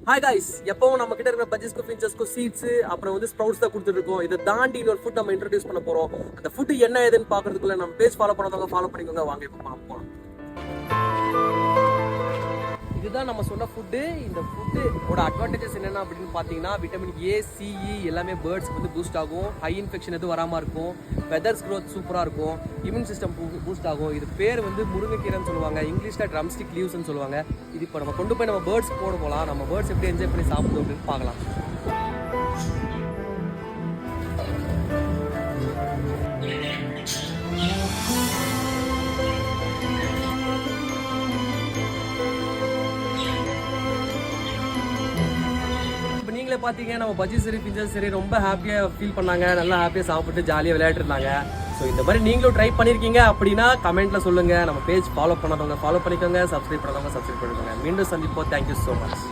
Hi guys, எப்பவும் நம்ம கிட்ட இருக்கிற பஜ்ஜிஸ்க்கு ஃபின்ச்சஸ்க்கு சீட்ஸ் அப்புறம் வந்து ஸ்ப்ரவுட்ஸ் தான் கொடுத்துட்டு இருக்கோம். இதை தாண்டி இன்னொரு ஃபுட் நம்ம இன்ட்ரடியூஸ் பண்ண போறோம். அந்த ஃபுட் என்ன ஏதுன்னு பாக்குறதுக்குள்ள நம்ம பேஜ் ஃபாலோ பண்ணாதவங்க ஃபாலோ பண்ணிக்கோங்க. வாங்க இப்போ போகலாம். இதுதான் நம்ம சொன்ன ஃபுட்டு. இந்த ஃபுட்டோட அட்வான்டேஜஸ் என்னென்ன அப்படின்னு பார்த்தீங்கன்னா, விட்டமின் ஏ, சிஇ எல்லாமே பேர்ட்ஸ்க்கு வந்து பூஸ்ட் ஆகும். ஹை இன்ஃபெக்ஷன் எதுவும் வராமல் இருக்கும். வெதர்ஸ் க்ரோத் சூப்பராக இருக்கும். இம்யூன் சிஸ்டம் பூஸ்ட் ஆகும். இது பேர் வந்து முருங்கைக்கீரைன்னு சொல்லுவாங்க. இங்கிலீஷில் ட்ரம்ஸ்டிக் லீவ்ஸ்ன்னு சொல்லுவாங்க. இது இப்போ நம்ம கொண்டு போய் நம்ம பேர்ட்ஸ் போட போகலாம். நம்ம பேர்ட்ஸ் எப்படி என்ஜாய் பண்ணி சாப்பிடுவோம் அப்படின்னு பார்க்கலாம். நீங்களே பார்த்தீங்க, நம்ம பஜ்ஜி சரி பிஞ்சஸ் சரி ரொம்ப ஹாப்பியாக ஃபீல் பண்ணாங்க. நல்லா ஹாப்பியாக சாப்பிட்டு ஜாலியாக விளையாட்டுருந்தாங்க. ஸோ இந்த மாதிரி நீங்களும் ட்ரை பண்ணியிருக்கீங்க அப்படின்னா கமெண்ட்டில் சொல்லுங்கள். நம்ம பேஜ் ஃபாலோ பண்ணாதவங்க ஃபாலோ பண்ணிக்கோங்க. சப்ஸ்கிரைப் பண்ணாதவங்க சப்ஸ்கிரைப் பண்ணிக்கோங்க. மீண்டும் சந்திப்போம். Thank you so much.